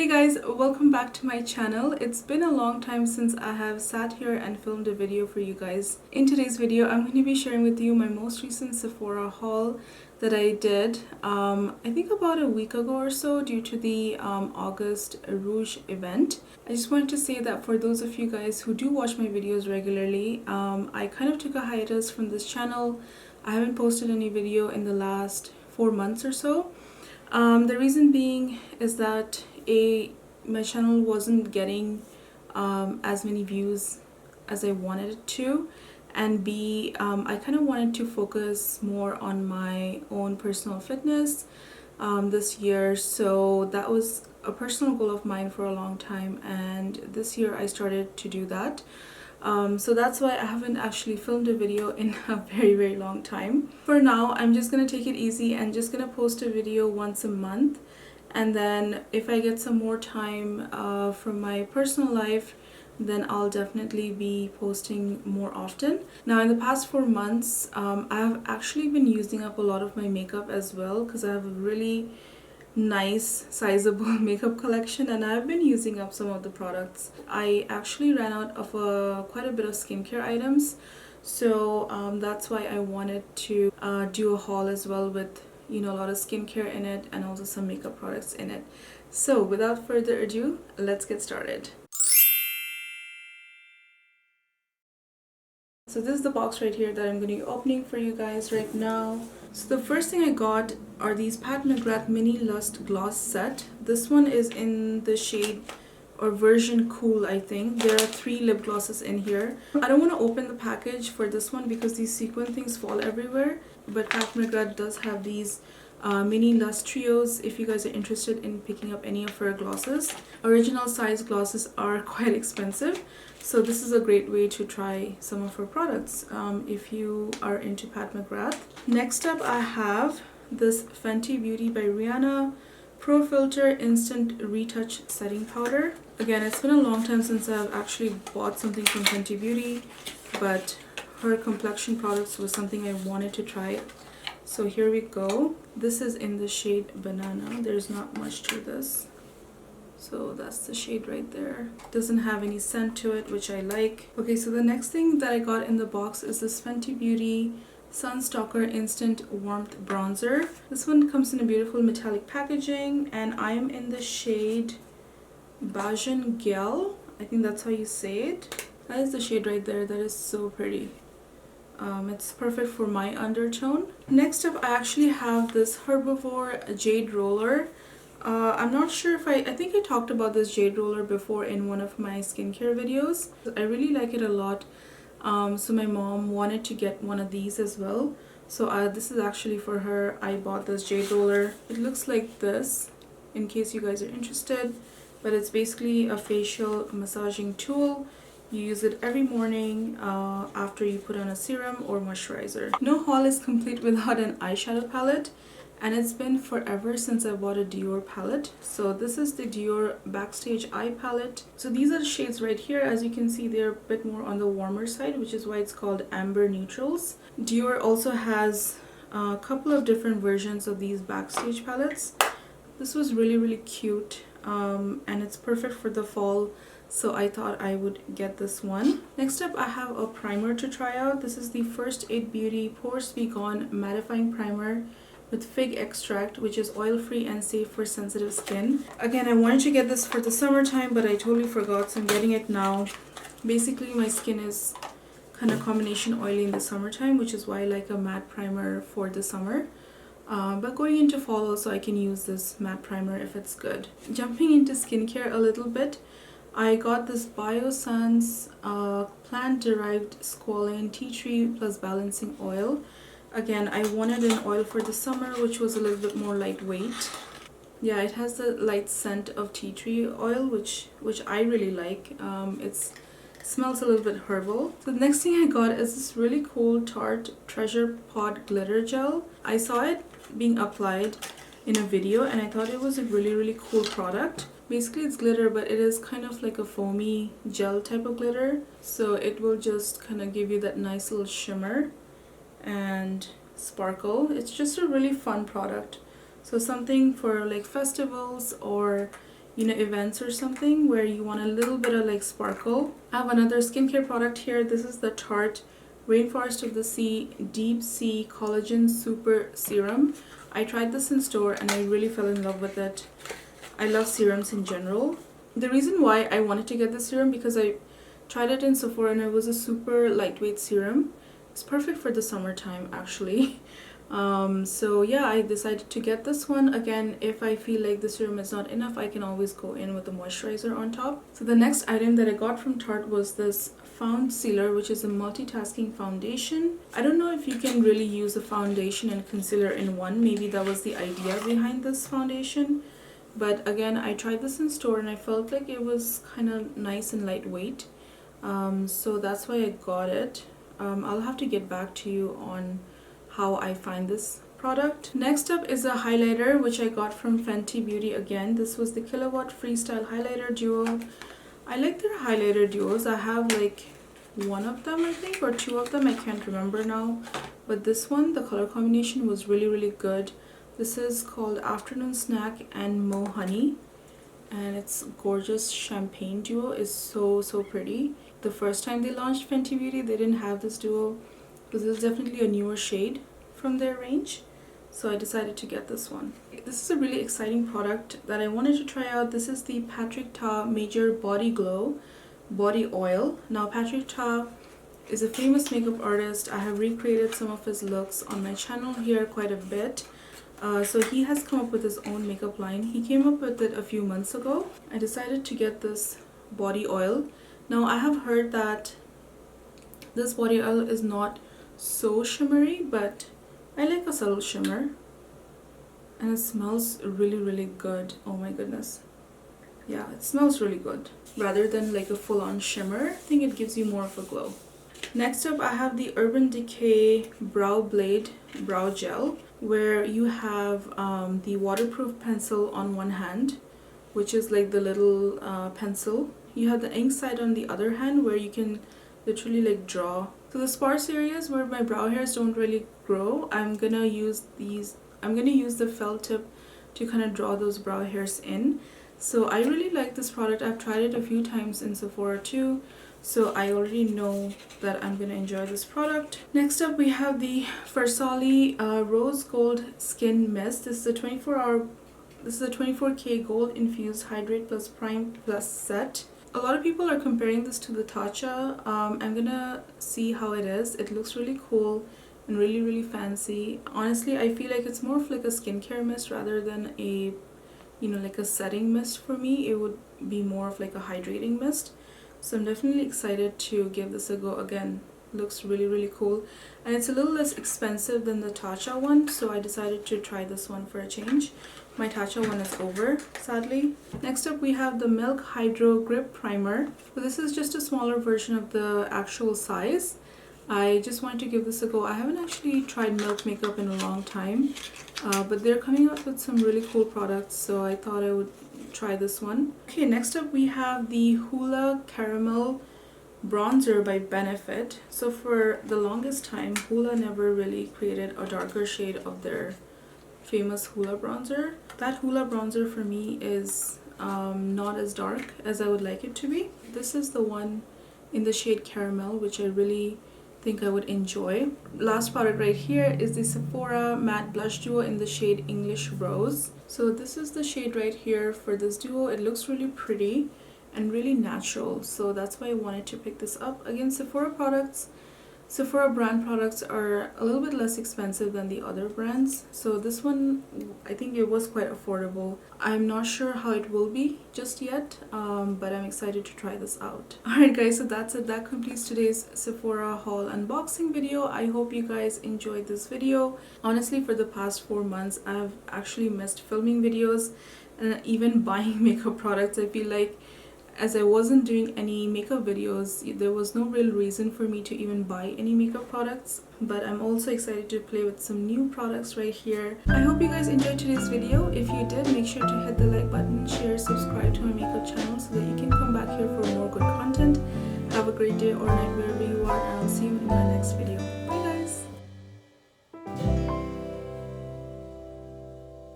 Hey guys, welcome back to my channel. It's been a long time since I have sat here and filmed a video for you guys. In today's video, I'm going to be sharing with you my most recent Sephora haul that I did I think about a week ago or so due to the August Rouge event. I just wanted to say that for those of you guys who do watch my videos regularly, I kind of took a hiatus from this channel. I haven't posted any video in the last 4 months or so. The reason being is that my channel wasn't getting as many views as I wanted it to, and B, I kind of wanted to focus more on my own personal fitness this year. So that was a personal goal of mine for a long time, and this year I started to do that. So that's why I haven't actually filmed a video in a very long time. For now, I'm just gonna take it easy and just gonna post a video once a month, and then if I get some more time from my personal life, then I'll definitely be posting more often. Now in the past 4 months, I've actually been using up a lot of my makeup as well, because I have a really nice sizable makeup collection and I've been using up some of the products. I actually ran out of quite a bit of skincare items, so that's why I wanted to do a haul as well with, you know, a lot of skincare in it and also some makeup products in it. So without further ado, let's get started. So this is the box right here that I'm going to be opening for you guys right now. So the first thing I got are these Pat McGrath Mini Lust Gloss Set. This one is in the shade or version Cool, I think. There are 3 lip glosses in here. I don't want to open the package for this one because these sequin things fall everywhere. But Pat McGrath does have these mini Lust Trios if you guys are interested in picking up any of her glosses. Original size glosses are quite expensive, so this is a great way to try some of her products if you are into Pat McGrath. Next up, I have this Fenty Beauty by Rihanna Pro Filter Instant Retouch Setting Powder. Again, it's been a long time since I've actually bought something from Fenty Beauty, but her complexion products was something I wanted to try. So here we go. This is in the shade Banana. There's not much to this. So that's the shade right there. Doesn't have any scent to it, which I like. Okay, so the next thing that I got in the box is this Fenty Beauty Sunstalker Instant Warmth Bronzer. This one comes in a beautiful metallic packaging, and I am in the shade Bajan Gel. I think that's how you say it. That is the shade right there. That is so pretty. It's perfect for my undertone. Next up, I actually have this Herbivore Jade Roller. I'm not sure if I think I talked about this jade roller before in one of my skincare videos. I really like it a lot. So my mom wanted to get one of these as well. So this is actually for her. I bought this jade roller. It looks like this, in case you guys are interested. But it's basically a facial massaging tool. You use it every morning after you put on a serum or moisturizer. No haul is complete without an eyeshadow palette. And it's been forever since I bought a Dior palette. So this is the Dior Backstage Eye Palette. So these are the shades right here. As you can see, they're a bit more on the warmer side, which is why it's called Amber Neutrals. Dior also has a couple of different versions of these Backstage palettes. This was really cute, and it's perfect for the fall. So I thought I would get this one. Next up, I have a primer to try out. This is the First Aid Beauty Pores Be Gone Mattifying Primer with fig extract, which is oil-free and safe for sensitive skin. Again, I wanted to get this for the summertime, but I totally forgot, so I'm getting it now. Basically, my skin is kind of combination oily in the summertime, which is why I like a matte primer for the summer. But going into fall also, I can use this matte primer if it's good. Jumping into skincare a little bit, I got this Biossance plant-derived squalane tea tree plus balancing oil. Again, I wanted an oil for the summer, which was a little bit more lightweight. Yeah, it has the light scent of tea tree oil, which I really like. It smells a little bit herbal. So the next thing I got is this really cool Tarte Treasure Pod Glitter Gel. I saw it being applied in a video, and I thought it was a really cool product. Basically, it's glitter, but it is kind of like a foamy gel type of glitter. So it will just kind of give you that nice little shimmer and sparkle. It's just a really fun product. So something for like festivals, or events or something where you want a little bit of like sparkle. I have another skincare product here. This is the Tarte Rainforest of the Sea Deep Sea Collagen Super Serum. I tried this in store and I really fell in love with it. I love serums in general. The reason why I wanted to get this serum because I tried it in Sephora and it was a super lightweight serum. It's perfect for the summertime actually. So yeah, I decided to get this one. Again, if I feel like the serum is not enough, I can always go in with a moisturizer on top. So the next item that I got from Tarte was this Found Sealer, which is a multitasking foundation. I don't know if you can really use a foundation and concealer in one. Maybe that was the idea behind this foundation. But again, I tried this in store and I felt like it was kind of nice and lightweight. So that's why I got it. I'll have to get back to you on how I find this product. Next up is a highlighter which I got from Fenty Beauty again. This was the Killawatt Freestyle Highlighter Duo. I like their highlighter duos. I have like one of them I think, or two of them, I can't remember now. But this one, the color combination was really good. This is called Afternoon Snack and Mo Honey. And its gorgeous champagne duo is so pretty. The first time they launched Fenty Beauty, they didn't have this duo. This is definitely a newer shade from their range, so I decided to get this one. This is a really exciting product that I wanted to try out. This is the Patrick Ta Major Body Glow Body Oil. Now Patrick Ta is a famous makeup artist. I have recreated some of his looks on my channel here quite a bit. So he has come up with his own makeup line. He came up with it a few months ago. I decided to get this body oil. Now I have heard that this body oil is not so shimmery, but I like a subtle shimmer and it smells really good. Oh my goodness, yeah, it smells really good. Rather than like a full-on shimmer, I think it gives you more of a glow. Next up, I have the Urban Decay Brow Blade Brow Gel, where you have the waterproof pencil on one hand, which is like the little pencil. You have the ink side on the other hand where you can literally like draw. So the sparse areas where my brow hairs don't really grow, I'm gonna use the felt tip to kind of draw those brow hairs in. So I really like this product. I've tried it a few times in Sephora too, so I already know that I'm gonna enjoy this product. Next up, we have the Versali Rose Gold Skin Mist. This is a 24K Gold Infused Hydrate Plus Prime Plus set. A lot of people are comparing this to the Tatcha. I'm gonna see how it is. It looks really cool and really fancy. Honestly, I feel like it's more of like a skincare mist rather than a, like a setting mist for me. It would be more of like a hydrating mist. So I'm definitely excited to give this a go. Again, looks really cool. And it's a little less expensive than the Tatcha one, so I decided to try this one for a change. My Tatcha one is over, sadly. Next up, we have the Milk Hydro Grip Primer. So this is just a smaller version of the actual size. I just wanted to give this a go. I haven't actually tried Milk makeup in a long time, but they're coming out with some really cool products, so I thought I would try this one. Okay, next up we have the Hoola Caramel Bronzer by Benefit. So for the longest time, Hoola never really created a darker shade of their famous Hoola bronzer. That Hoola bronzer for me is not as dark as I would like it to be. This is the one in the shade Caramel, which I really think I would enjoy. Last product right here is the Sephora Matte Blush Duo in the shade English Rose. So this is the shade right here for this duo. It looks really pretty and really natural, so that's why I wanted to pick this up. Again, Sephora brand products are a little bit less expensive than the other brands, so this one, I think it was quite affordable. I'm not sure how it will be just yet, but I'm excited to try this out. Alright guys, so that's it. That completes today's Sephora haul unboxing video. I hope you guys enjoyed this video. Honestly, for the past 4 months, I've actually missed filming videos and even buying makeup products. I feel like as I wasn't doing any makeup videos, there was no real reason for me to even buy any makeup products. But I'm also excited to play with some new products right here. I hope you guys enjoyed today's video. If you did, make sure to hit the like button, share, subscribe to my makeup channel so that you can come back here for more good content. Have a great day or night wherever you are, and I'll see you in my next video. Bye guys!